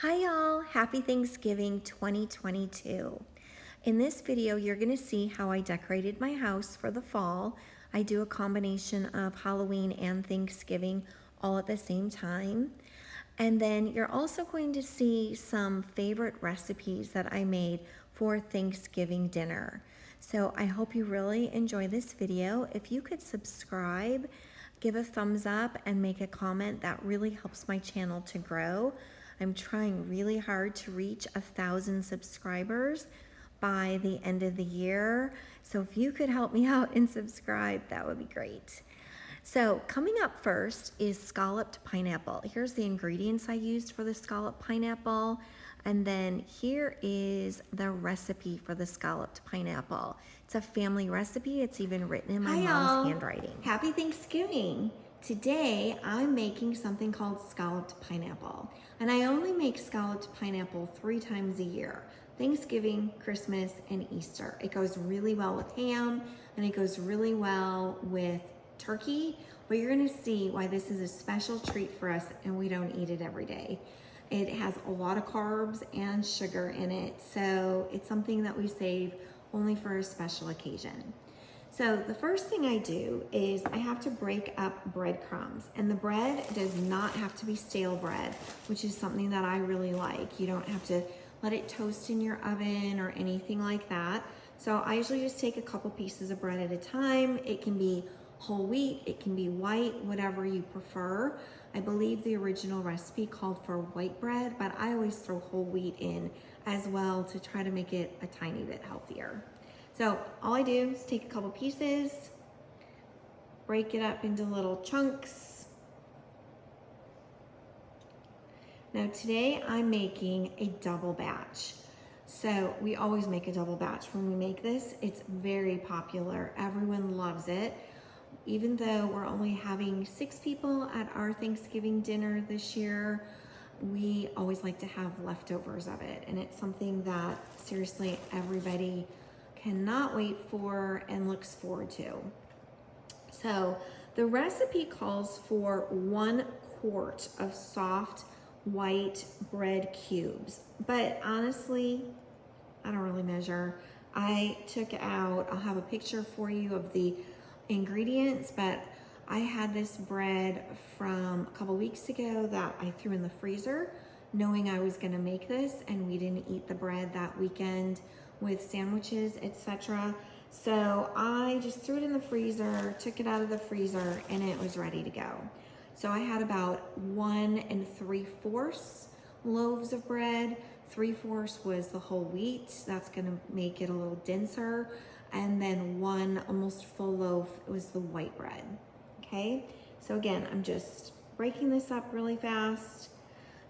Hi y'all, happy Thanksgiving 2022. In this video, you're gonna see how I decorated my house for the fall. I do a combination of Halloween and Thanksgiving all at the same time. And then you're also going to see some favorite recipes that I made for Thanksgiving dinner. So I hope you really enjoy this video. If you could subscribe, give a thumbs up, and make a comment, that really helps my channel to grow. I'm trying really hard to reach 1,000 subscribers by the end of the year. So if you could help me out and subscribe, that would be great. So coming up first is scalloped pineapple. Here's the ingredients I used for the scalloped pineapple. And then here is the recipe for the scalloped pineapple. It's a family recipe. It's even written in my mom's handwriting. Happy Thanksgiving. Today I'm making something called scalloped pineapple. And I only make scalloped pineapple 3 times a year: Thanksgiving, Christmas, and Easter. It goes really well with ham, and it goes really well with turkey, but you're gonna see why this is a special treat for us and we don't eat it every day. It has a lot of carbs and sugar in it, so it's something that we save only for a special occasion. So the first thing I do is I have to break up breadcrumbs, and the bread does not have to be stale bread, which is something that I really like. You don't have to let it toast in your oven or anything like that. So I usually just take a couple pieces of bread at a time. It can be whole wheat, it can be white, whatever you prefer. I believe the original recipe called for white bread, but I always throw whole wheat in as well to try to make it a tiny bit healthier. So all I do is take a couple pieces, break it up into little chunks. Now today I'm making a double batch. So we always make a double batch when we make this. It's very popular. Everyone loves it. Even though we're only having 6 people at our Thanksgiving dinner this year, we always like to have leftovers of it. And it's something that seriously everybody cannot wait for and looks forward to. So the recipe calls for 1 quart of soft white bread cubes, but honestly, I don't really measure. I took out, I'll have a picture for you of the ingredients, but I had this bread from a couple weeks ago that I threw in the freezer knowing I was gonna make this, and we didn't eat the bread that weekend with sandwiches, etc. So I just threw it in the freezer, took it out of the freezer, and it was ready to go. So I had about 1 3/4 loaves of bread. 3/4 was the whole wheat. That's gonna make it a little denser. And then 1 almost full loaf was the white bread, okay? So again, I'm just breaking this up really fast.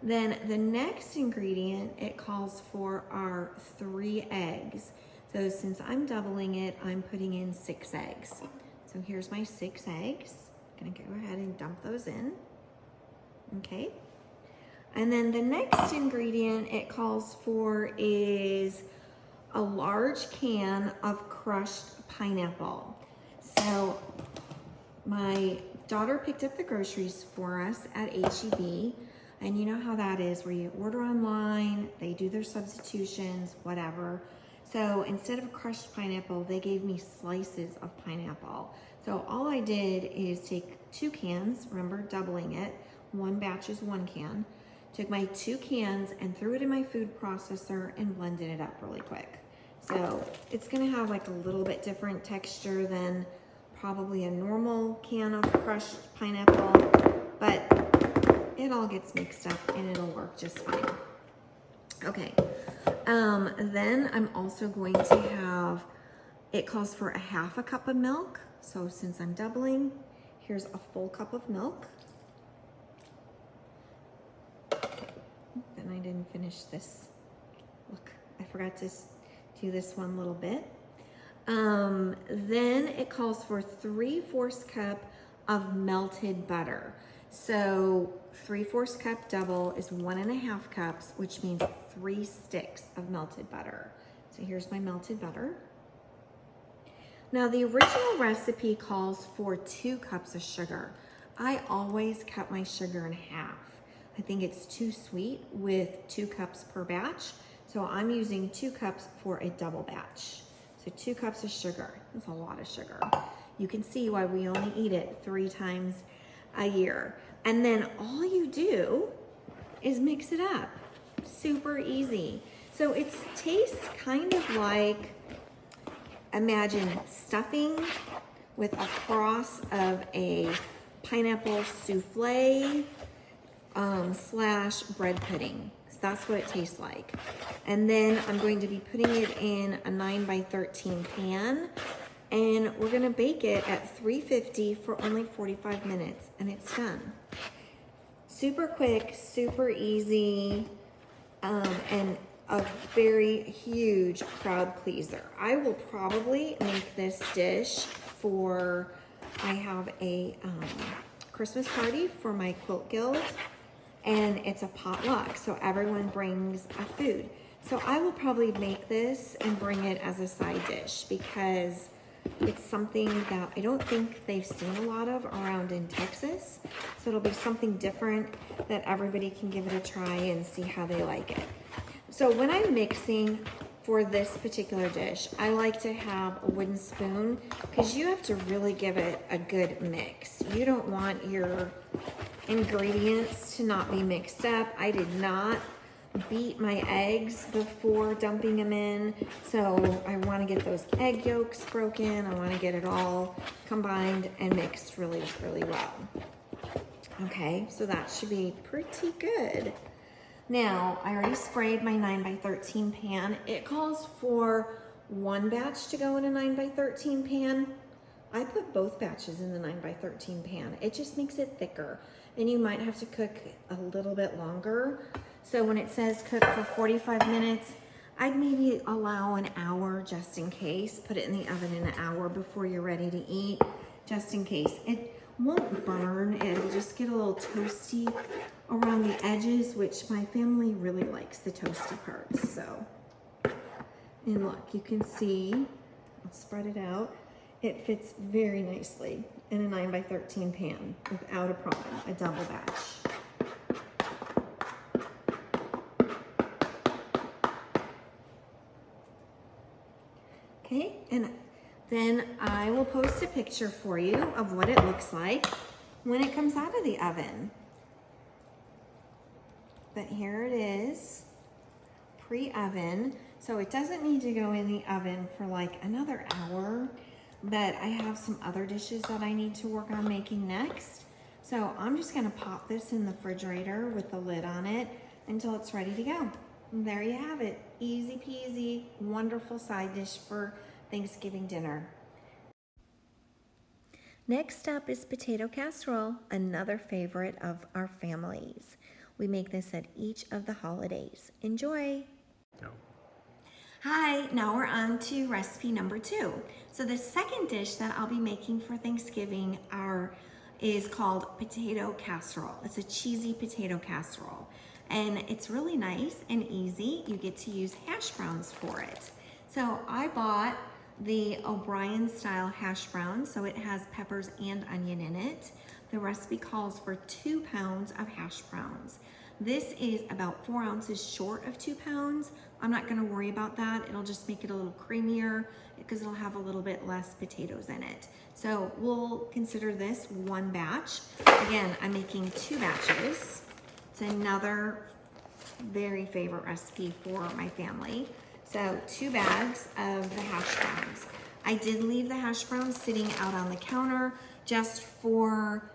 Then the next ingredient, it calls for our 3 eggs. So since I'm doubling it, I'm putting in 6 eggs. So here's my 6 eggs. I'm gonna go ahead and dump those in, okay? And then the next ingredient it calls for is a large can of crushed pineapple. So my daughter picked up the groceries for us at H-E-B, and you know how that is, where you order online, they do their substitutions, whatever. So instead of crushed pineapple, they gave me slices of pineapple. So all I did is take 2 cans, remember doubling it, 1 batch is 1 can, took my 2 cans and threw it in my food processor and blended it up really quick. So it's gonna have like a little bit different texture than probably a normal can of crushed pineapple, but it all gets mixed up and it'll work just fine. Okay, then I'm also going to have, it calls for a 1/2 cup of milk. So since I'm doubling, here's a full cup of milk. And I didn't finish this. Look, I forgot to do this one little bit. Then it calls for 3/4 cup of melted butter. So 3/4 cup double is 1 1/2 cups, which means 3 sticks of melted butter. So here's my melted butter. Now the original recipe calls for 2 cups of sugar. I always cut my sugar in half. I think it's too sweet with 2 cups per batch. So I'm using 2 cups for a double batch. So 2 cups of sugar. That's a lot of sugar. You can see why we only eat it 3 times a year. And then all you do is mix it up. Super easy. So it tastes kind of like, imagine stuffing with a cross of a pineapple souffle slash bread pudding. So that's what it tastes like. And then I'm going to be putting it in a 9 by 13 pan, and we're gonna bake it at 350 for only 45 minutes, and it's done. Super quick, super easy, and a very huge crowd pleaser. I will probably make this dish for, I have a Christmas party for my quilt guild, and it's a potluck, so everyone brings a food. So I will probably make this and bring it as a side dish because it's something that I don't think they've seen a lot of around in Texas. So it'll be something different that everybody can give it a try and see how they like it. So when I'm mixing for this particular dish, I like to have a wooden spoon because you have to really give it a good mix. You don't want your ingredients to not be mixed up. I did not beat my eggs before dumping them in. So I want to get those egg yolks broken. I want to get it all combined and mixed really, really well. Okay, so that should be pretty good. Now, I already sprayed my 9 by 13 pan. It calls for 1 batch to go in a 9 by 13 pan. I put both batches in the 9 by 13 pan. It just makes it thicker, and you might have to cook a little bit longer. So when it says cook for 45 minutes, I'd maybe allow an hour just in case. Put it in the oven an hour before you're ready to eat, just in case. It won't burn, it'll just get a little toasty around the edges, which my family really likes the toasty parts. So, and look, you can see, I'll spread it out. It fits very nicely in a 9 by 13 pan without a problem, a double batch. Okay, and then I will post a picture for you of what it looks like when it comes out of the oven. But here it is, pre-oven. So it doesn't need to go in the oven for like another hour, but I have some other dishes that I need to work on making next. So I'm just gonna pop this in the refrigerator with the lid on it until it's ready to go. And there you have it, easy peasy, wonderful side dish for Thanksgiving dinner. Next up is potato casserole, another favorite of our families. We make this at each of the holidays. Enjoy. No. Hi, now we're on to recipe number 2. So the second dish that I'll be making for Thanksgiving is called potato casserole. It's a cheesy potato casserole, and it's really nice and easy. You get to use hash browns for it. So I bought the O'Brien style hash brown, so it has peppers and onion in it. The recipe calls for 2 pounds of hash browns. This is about 4 ounces short of 2 pounds. I'm not gonna worry about that. It'll just make it a little creamier because it'll have a little bit less potatoes in it. So we'll consider this 1 batch. Again, I'm making 2 batches. It's another very favorite recipe for my family. So 2 bags of the hash browns. I did leave the hash browns sitting out on the counter just for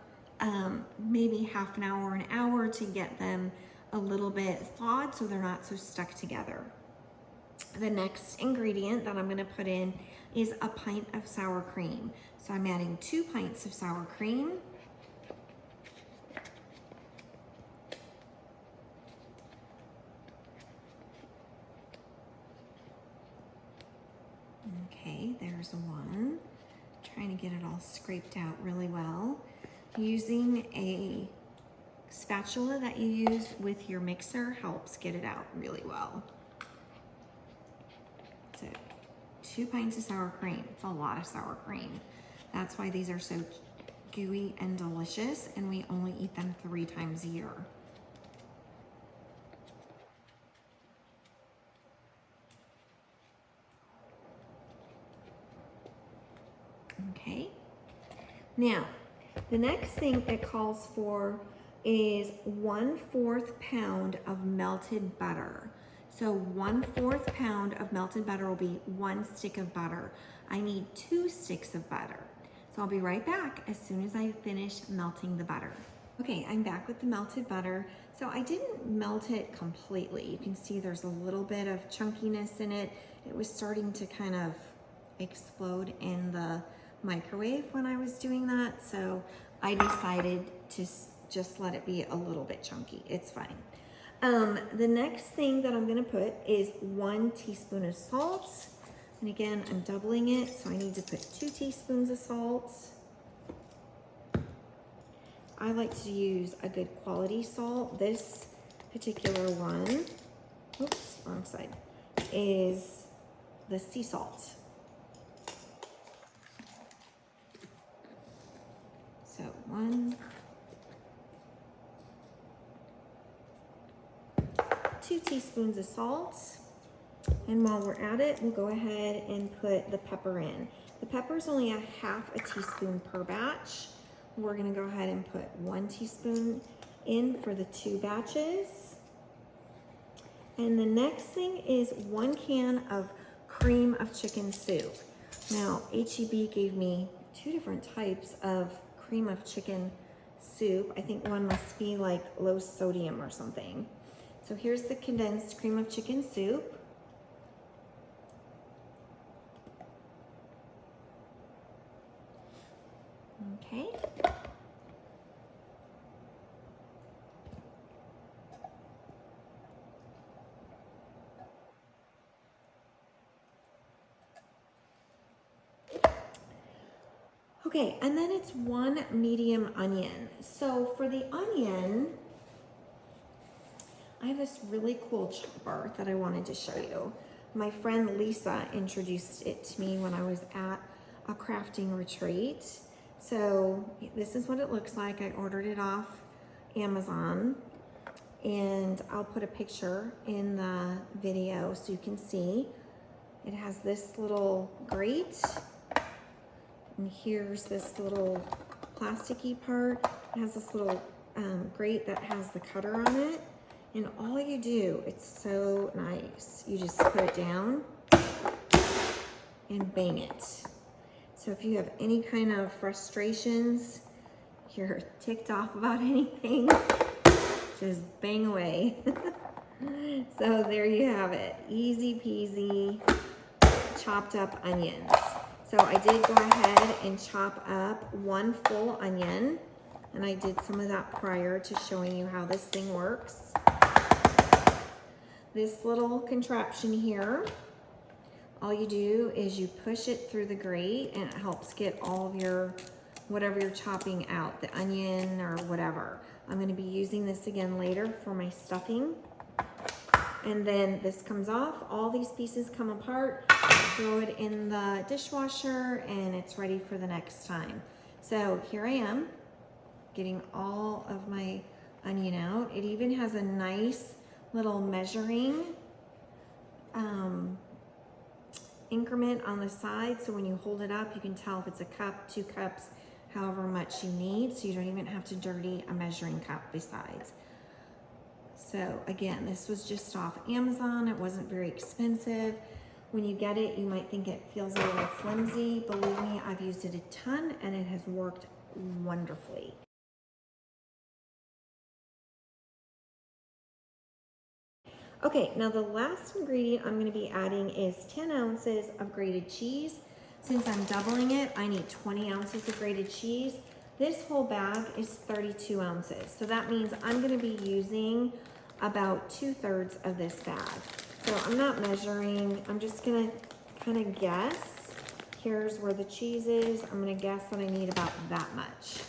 maybe half an hour to get them a little bit thawed so they're not so stuck together. The next ingredient that I'm gonna put in is a pint of sour cream. So I'm adding 2 pints of sour cream. Okay, there's 1. Trying to get it all scraped out really well. Using a spatula that you use with your mixer helps get it out really well. So 2 pints of sour cream. It's a lot of sour cream. That's why these are so gooey and delicious, and we only eat them 3 times a year. Okay. Now, the next thing it calls for is 1/4 pound of melted butter. So 1/4 pound of melted butter will be 1 stick of butter. I need 2 sticks of butter. So I'll be right back as soon as I finish melting the butter. Okay, I'm back with the melted butter. So I didn't melt it completely. You can see there's a little bit of chunkiness in it. It was starting to kind of explode in the microwave when I was doing that. So I decided to just let it be a little bit chunky. It's fine. The next thing that I'm gonna put is 1 teaspoon of salt. And again, I'm doubling it, so I need to put 2 teaspoons of salt. I like to use a good quality salt. This particular one, oops, wrong side, is the sea salt. So 2 teaspoons of salt. And while we're at it, we'll go ahead and put the pepper in. The pepper is only a 1/2 teaspoon per batch. We're gonna go ahead and put 1 teaspoon in for the 2 batches. And the next thing is 1 can of cream of chicken soup. Now, HEB gave me 2 different types of cream of chicken soup. I think one must be like low sodium or something. So here's the condensed cream of chicken soup. Okay. Okay, and then it's 1 medium onion. So for the onion, I have this really cool chopper that I wanted to show you. My friend Lisa introduced it to me when I was at a crafting retreat. So this is what it looks like. I ordered it off Amazon, and I'll put a picture in the video so you can see. It has this little grate, and here's this little plasticky part. It has this little grate that has the cutter on it. And all you do, it's so nice. You just put it down and bang it. So if you have any kind of frustrations, you're ticked off about anything, just bang away. So there you have it. Easy peasy, chopped up onions. So I did go ahead and chop up 1 full onion, and I did some of that prior to showing you how this thing works. This little contraption here, all you do is you push it through the grate, and it helps get all of your, whatever you're chopping out, the onion or whatever. I'm going to be using this again later for my stuffing. And then this comes off, all these pieces come apart, throw it in the dishwasher, and it's ready for the next time. So here I am, getting all of my onion out. It even has a nice little measuring increment on the side, so when you hold it up, you can tell if it's a cup, 2 cups, however much you need, so you don't even have to dirty a measuring cup besides. So again, this was just off Amazon. It wasn't very expensive. When you get it, you might think it feels a little flimsy. Believe me, I've used it a ton, and it has worked wonderfully. Okay, now the last ingredient I'm going to be adding is 10 ounces of grated cheese. Since I'm doubling it, I need 20 ounces of grated cheese. This whole bag is 32 ounces. So that means I'm going to be using about 2/3 of this bag. So I'm not measuring, I'm just going to kind of guess. Here's where the cheese is. I'm going to guess that I need about that much.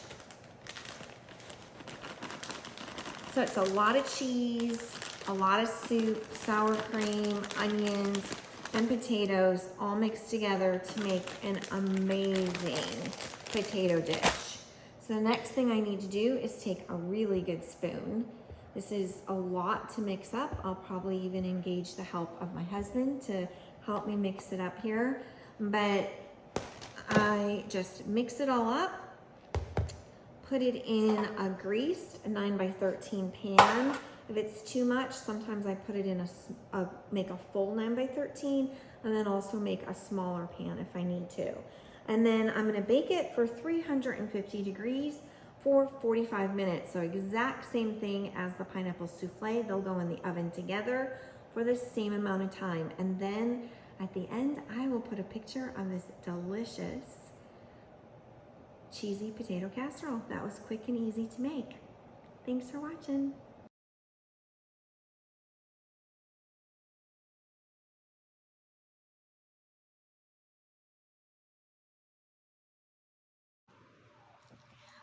So it's a lot of cheese, a lot of soup, sour cream, onions, and potatoes all mixed together to make an amazing potato dish. So the next thing I need to do is take a really good spoon. This is a lot to mix up. I'll probably even engage the help of my husband to help me mix it up here. But I just mix it all up, put it in a greased 9x13 pan. If it's too much, sometimes I put it in make a full 9x13 and then also make a smaller pan if I need to. And then I'm gonna bake it for 350 degrees for 45 minutes. So exact same thing as the pineapple souffle. They'll go in the oven together for the same amount of time. And then at the end, I will put a picture of this delicious cheesy potato casserole. That was quick and easy to make. Thanks for watching.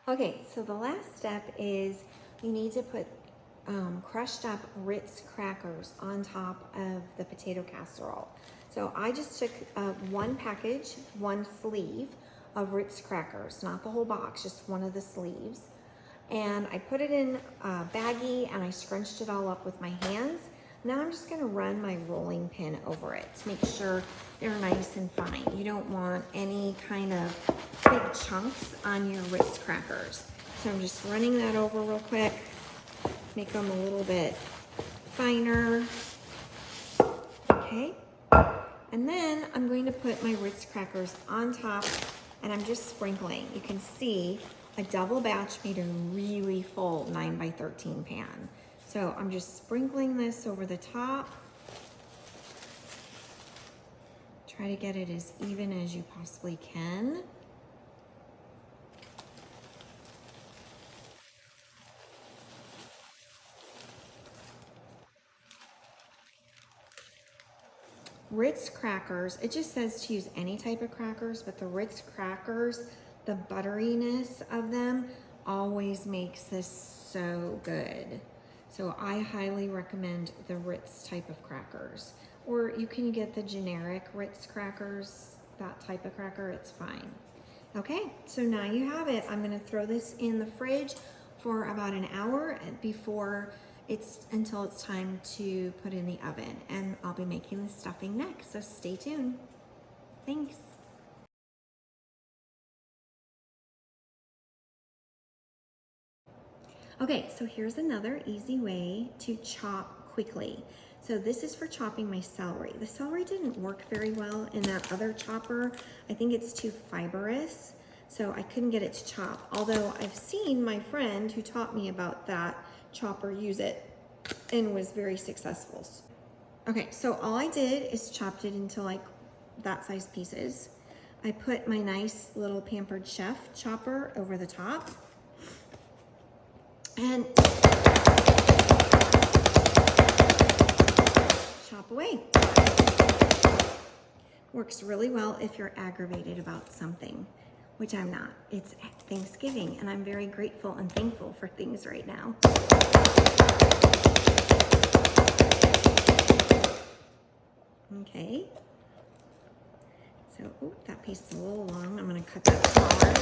Okay, so the last step is you need to put crushed up Ritz crackers on top of the potato casserole. So I just took one package, one sleeve of Ritz crackers, not the whole box, just one of the sleeves. And I put it in a baggie and I scrunched it all up with my hands. Now I'm just gonna run my rolling pin over it to make sure they're nice and fine. You don't want any kind of big chunks on your Ritz crackers. So I'm just running that over real quick, make them a little bit finer. Okay, and then I'm going to put my Ritz crackers on top and I'm just sprinkling. You can see a double batch made a really full 9x13 pan. So I'm just sprinkling this over the top. Try to get it as even as you possibly can. Ritz crackers, it just says to use any type of crackers, but the Ritz crackers, the butteriness of them always makes this so good. So I highly recommend the Ritz type of crackers. Or you can get the generic Ritz crackers, that type of cracker, it's fine. Okay, so now you have it. I'm gonna throw this in the fridge for about an hour until it's time to put in the oven. And I'll be making the stuffing next, so stay tuned. Thanks. Okay, so here's another easy way to chop quickly. So this is for chopping my celery. The celery didn't work very well in that other chopper. I think it's too fibrous, so I couldn't get it to chop. Although I've seen my friend who taught me about that chopper use it and was very successful. Okay, so all I did is chopped it into like that size pieces. I put my nice little Pampered Chef chopper over the top. And chop away. Works really well if you're aggravated about something, which I'm not. It's Thanksgiving and I'm very grateful and thankful for things right now. Okay. So, ooh, that piece is a little long. I'm gonna cut that smaller.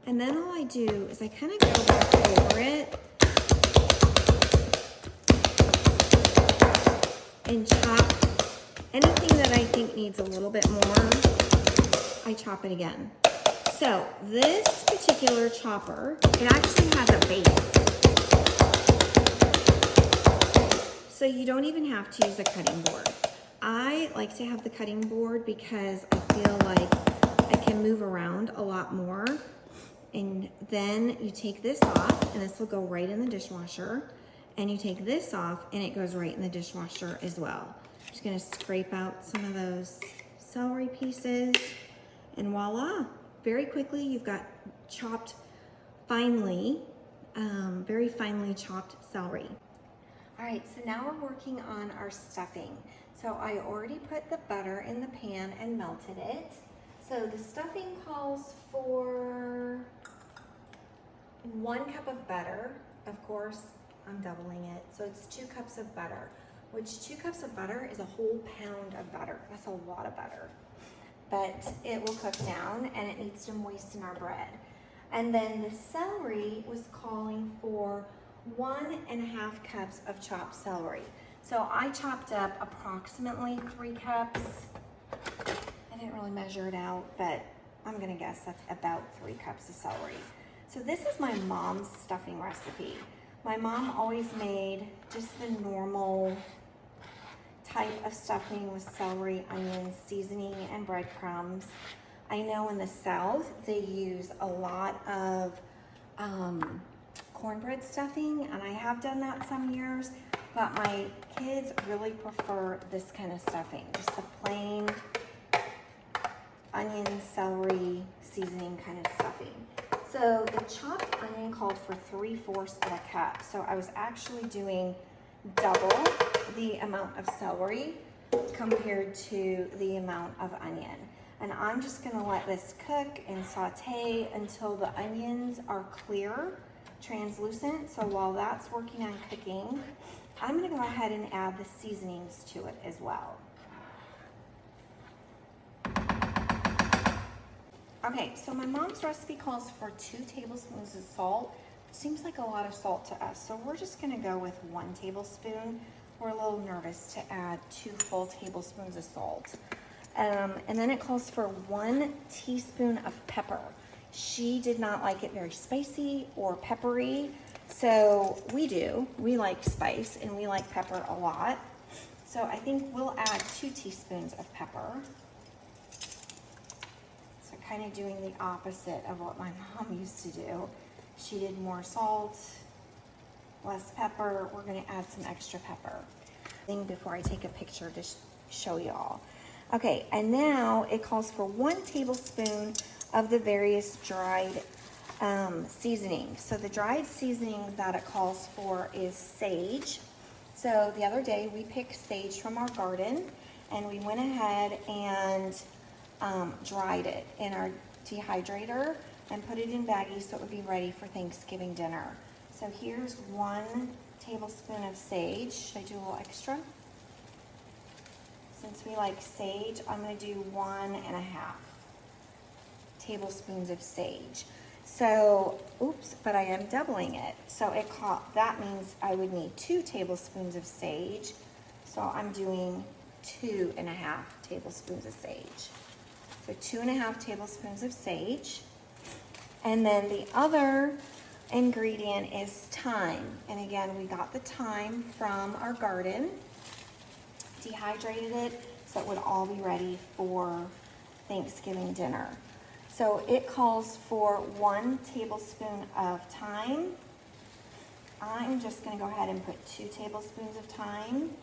And then all I do is I kind of go back over it and chop anything that I think needs a little bit more, I chop it again. So this particular chopper, it actually has a base. So you don't even have to use a cutting board. I like to have the cutting board because I feel like I can move around a lot more. And then you take this off and this will go right in the dishwasher. And you take this off and it goes right in the dishwasher as well. I'm just gonna scrape out some of those celery pieces and voila. Very quickly you've got chopped finely, very finely chopped celery. All right, so now we're working on our stuffing. So I already put the butter in the pan and melted it. So the stuffing calls for 1 cup of butter. Of course, I'm doubling it. So it's 2 cups of butter, which 2 cups of butter is a whole pound of butter. That's a lot of butter, but it will cook down and it needs to moisten our bread. And then the celery was calling for 1.5 cups of chopped celery. So I chopped up approximately 3 cups. I didn't really measure it out, but I'm gonna guess that's about 3 cups of celery. So this is my mom's stuffing recipe. My mom always made just the normal type of stuffing with celery, onions, seasoning, and breadcrumbs. I know in the South, they use a lot of cornbread stuffing, and I have done that some years, but my kids really prefer this kind of stuffing, just the plain onion, celery, seasoning kind of stuffing. So the chopped onion called for 3/4 of a cup. So I was actually doing double the amount of celery compared to the amount of onion. And I'm just gonna let this cook and saute until the onions are clear, translucent. So while that's working on cooking, I'm gonna go ahead and add the seasonings to it as well. Okay, so my mom's recipe calls for 2 tablespoons of salt. Seems like a lot of salt to us, so we're just gonna go with 1 tablespoon. We're a little nervous to add 2 full tablespoons of salt. And then it calls for 1 teaspoon of pepper. She did not like it very spicy or peppery, so we do. We like spice and we like pepper a lot. So I think we'll add 2 teaspoons of pepper. So kind of doing the opposite of what my mom used to do. She did more salt, less pepper. We're gonna add some extra pepper. Before I take a picture to show y'all. Okay, and now it calls for 1 tablespoon of the various dried seasonings. So the dried seasonings that it calls for is sage. So the other day we picked sage from our garden and we went ahead and dried it in our dehydrator and put it in baggies so it would be ready for Thanksgiving dinner. So here's 1 tablespoon of sage. Should I do a little extra? Since we like sage, I'm gonna do 1.5 tablespoons of sage. So, oops, but I am doubling it. So that means I would need 2 tablespoons of sage. So I'm doing 2.5 tablespoons of sage. So 2.5 tablespoons of sage. And then the other ingredient is thyme. And again, we got the thyme from our garden, dehydrated it so it would all be ready for Thanksgiving dinner. So it calls for 1 tablespoon of thyme. I'm just gonna go ahead and put 2 tablespoons of thyme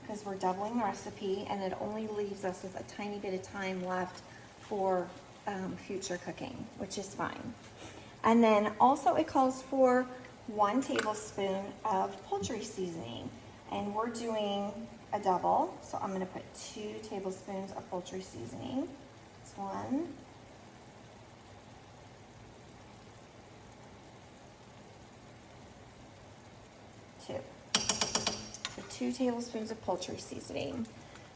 because we're doubling the recipe and it only leaves us with a tiny bit of thyme left for future cooking, which is fine. And then also it calls for 1 tablespoon of poultry seasoning. And we're doing a double, so I'm gonna put 2 tablespoons of poultry seasoning. That's 1. 2. So 2 tablespoons of poultry seasoning.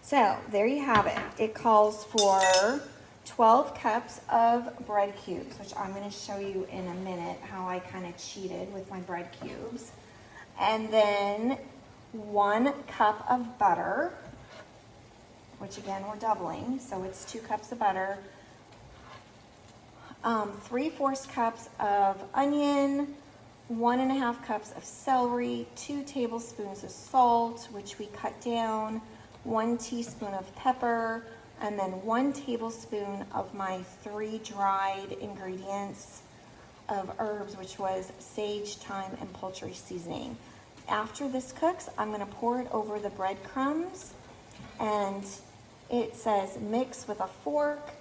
So there you have it. It calls for 12 cups of bread cubes, which I'm going to show you in a minute how I kind of cheated with my bread cubes. And then 1 cup of butter, which again we're doubling, so it's 2 cups of butter. 3/4 cups of onion, 1.5 cups of celery, 2 tablespoons of salt, which we cut down, 1 teaspoon of pepper, and then 1 tablespoon of my 3 dried ingredients of herbs, which was sage, thyme, and poultry seasoning. After this cooks, I'm gonna pour it over the breadcrumbs, and it says mix with a fork,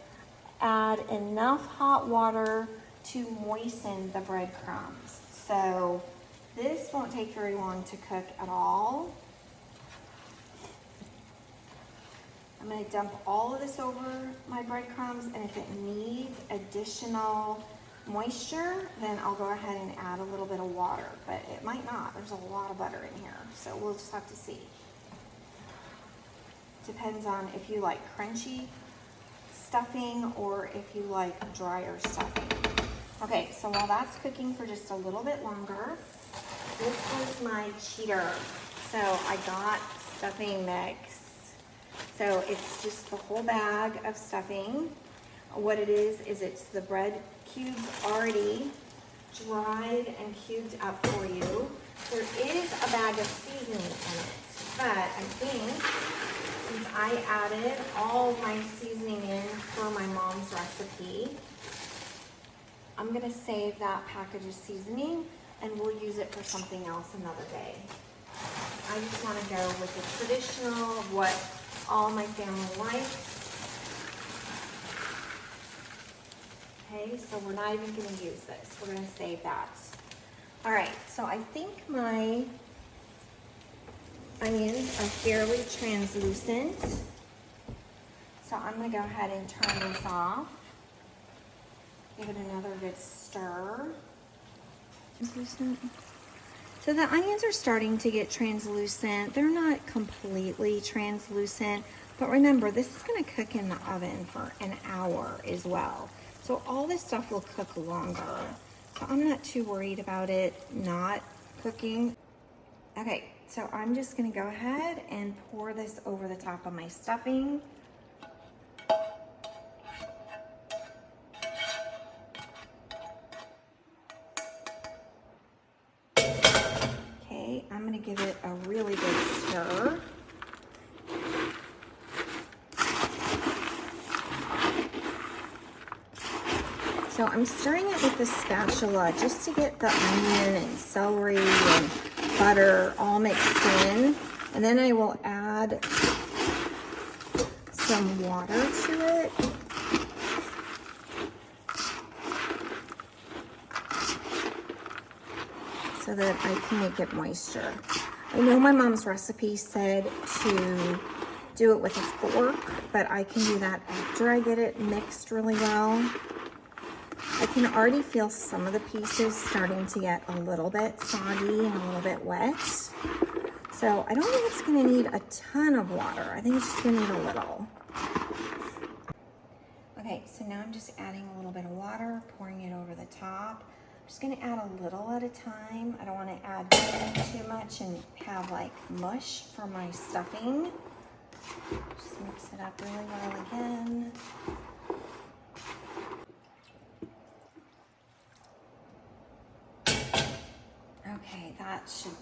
add enough hot water to moisten the breadcrumbs. So this won't take very long to cook at all. I'm going to dump all of this over my breadcrumbs, and if it needs additional moisture, then I'll go ahead and add a little bit of water, but it might not. There's a lot of butter in here, so we'll just have to see. Depends on if you like crunchy stuffing or if you like drier stuffing. Okay, so while that's cooking for just a little bit longer, this was my cheater. So I got stuffing mix. So it's just the whole bag of stuffing. What it is it's the bread cubes already dried and cubed up for you. There is a bag of seasoning in it, but I think since I added all my seasoning in for my mom's recipe, I'm gonna save that package of seasoning and we'll use it for something else another day. I just wanna go with the traditional of what all my family likes. Okay, so we're not even gonna use this. We're gonna save that. All right, so I think my onions are fairly translucent. So I'm gonna go ahead and turn this off. Give it another good stir. Translucent. So the onions are starting to get translucent. They're not completely translucent, but remember, this is gonna cook in the oven for an hour as well. So all this stuff will cook longer. So I'm not too worried about it not cooking. Okay, so I'm just gonna go ahead and pour this over the top of my stuffing. Okay, I'm gonna give it a really good stir. So I'm stirring it with the spatula just to get the onion and celery and butter all mixed in. And then I will add some water to it. So that I can make it moisture. I know my mom's recipe said to do it with a fork, but I can do that after I get it mixed really well. I can already feel some of the pieces starting to get a little bit soggy and a little bit wet. So I don't think it's gonna need a ton of water. I think it's just gonna need a little. Okay, so now I'm just adding a little bit of water, pouring it over the top. I'm just gonna add a little at a time. I don't wanna add too much and have like mush for my stuffing. Just mix it up really well again. Okay, that should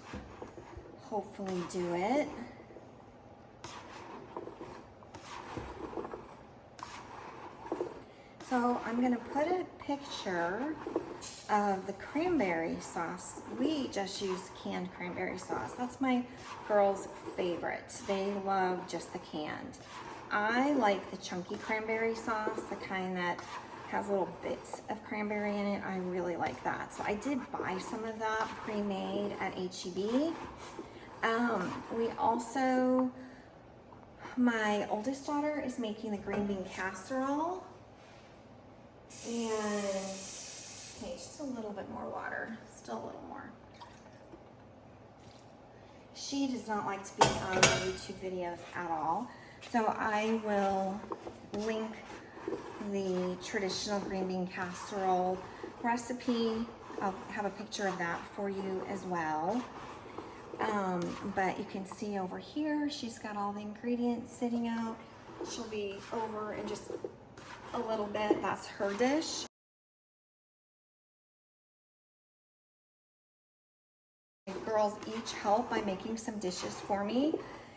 hopefully do it. So I'm gonna put a picture of the cranberry sauce. We just use canned cranberry sauce. That's my girls' favorite. They love just the canned. I like the chunky cranberry sauce, the kind that has little bits of cranberry in it. I really like that. So I did buy some of that pre-made at H-E-B. We also, my oldest daughter is making the green bean casserole. And, okay, just a little bit more water, still a little more. She does not like to be on YouTube videos at all. So I will link the traditional green bean casserole recipe. I'll have a picture of that for you as well. But you can see over here, she's got all the ingredients sitting out. She'll be over in just a little bit. That's her dish. Girls each help by making some dishes for me.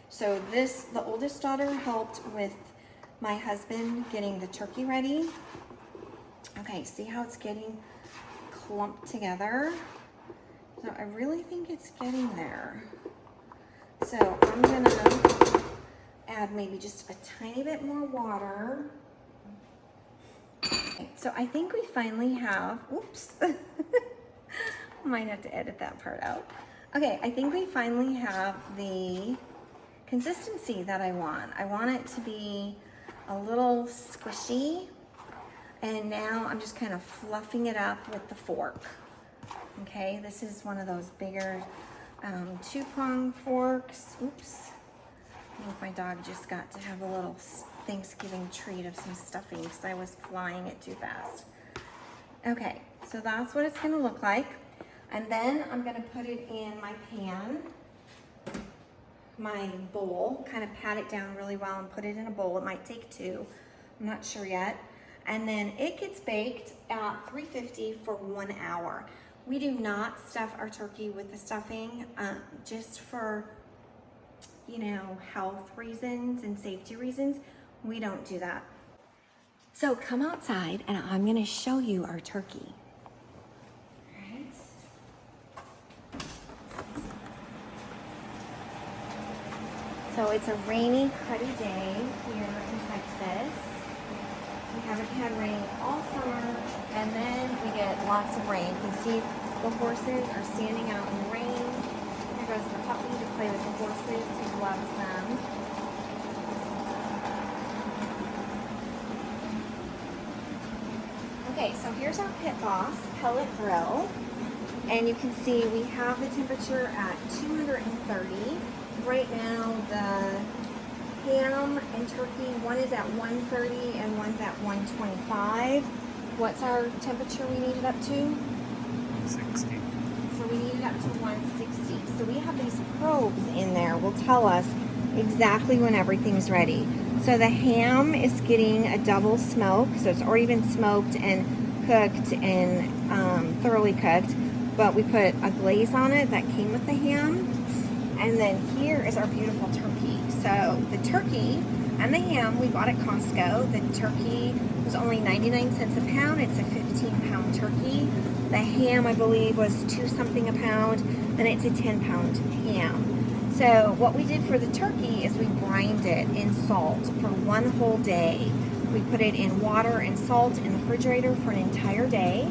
So the oldest daughter helped with my husband getting the turkey ready. Okay, see how it's getting clumped together? So I really think it's getting there. So I'm gonna add maybe just a tiny bit more water. Okay, so I think we finally have, oops. Might have to edit that part out. Okay, I think we finally have the consistency that I want. I want it to be a little squishy, and now I'm just kind of fluffing it up with the fork. Okay, this is one of those bigger 2-prong forks. Oops. I think my dog just got to have a little Thanksgiving treat of some stuffing because I was flying it too fast. Okay, So that's what it's gonna look like. And then I'm gonna put it in my pan, my bowl, kind of pat it down really well and put it in a bowl. It might take two, I'm not sure yet. And then it gets baked at 350 for 1 hour. We do not stuff our turkey with the stuffing, just for, you know, health reasons and safety reasons. We don't do that. So come outside and I'm gonna show you our turkey. Alright. So it's a rainy, cruddy day here in Texas. We haven't had rain all summer, and then we get lots of rain. You can see the horses are standing out in the rain. Here goes the puppy to play with the horses. He loves them. Okay, so here's our Pit Boss pellet grill. And you can see we have the temperature at 230. Right now, the ham and turkey, one is at 130 and one's at 125. What's our temperature we need it up to? 160. So we need it up to 160. So we have these probes in there. Will tell us exactly when everything's ready. So the ham is getting a double smoke. So it's already been smoked and cooked and thoroughly cooked. But we put a glaze on it that came with the ham. And then here is our beautiful turkey. So the turkey and the ham we bought at Costco. The turkey was only 99 cents a pound. It's a 15-pound turkey. The ham, I believe, was 2 something a pound, and it's a 10-pound ham. So what we did for the turkey is we brined it in salt for 1 whole day. We put it in water and salt in the refrigerator for an entire day.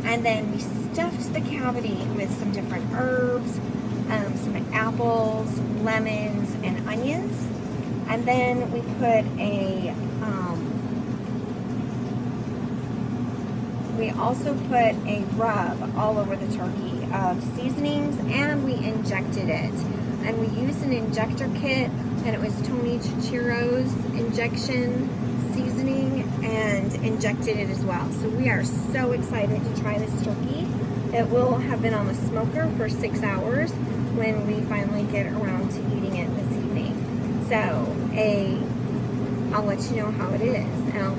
And then we stuffed the cavity with some different herbs, some apples, lemons, and onions. And then we put we also put a rub all over the turkey of seasonings, and we injected it. And we used an injector kit, and it was Tony Chichiro's injection seasoning, and injected it as well. So we are so excited to try this turkey. It will have been on the smoker for 6 hours when we finally get around to eating it this evening. So I'll let you know how it is, and I'll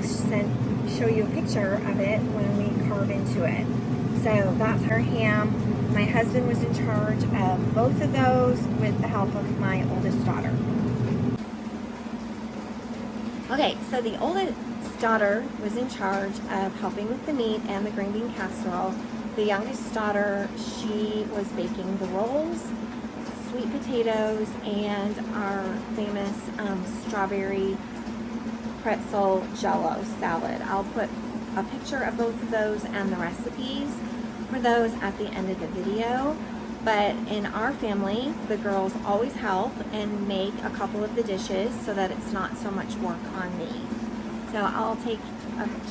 show you a picture of it when we carve into it. So that's our ham. My husband was in charge of both of those with the help of my oldest daughter. Okay, so the oldest daughter was in charge of helping with the meat and the green bean casserole. The youngest daughter, she was baking the rolls, sweet potatoes, and our famous strawberry pretzel jello salad. I'll put a picture of both of those and the recipes for those at the end of the video. But in our family, the girls always help and make a couple of the dishes so that it's not so much work on me. So I'll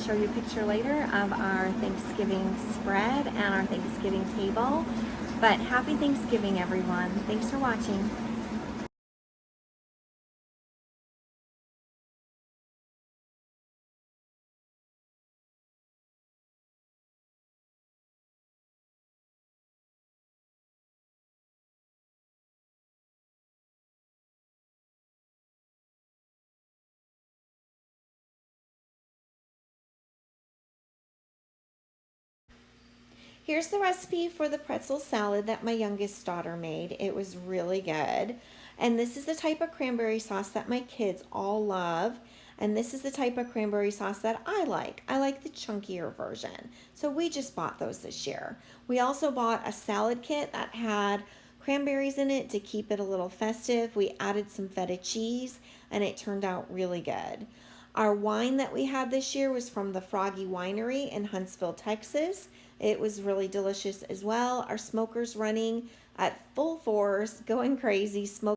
show you a picture later of our Thanksgiving spread and our Thanksgiving table. But happy Thanksgiving, everyone. Thanks for watching. Here's the recipe for the pretzel salad that my youngest daughter made. It was really good. And this is the type of cranberry sauce that my kids all love. And this is the type of cranberry sauce that I like. I like the chunkier version. So we just bought those this year. We also bought a salad kit that had cranberries in it to keep it a little festive. We added some feta cheese and it turned out really good. Our wine that we had this year was from the Froggy Winery in Huntsville, Texas. It was really delicious as well. Our smoker's running at full force, going crazy, smoking.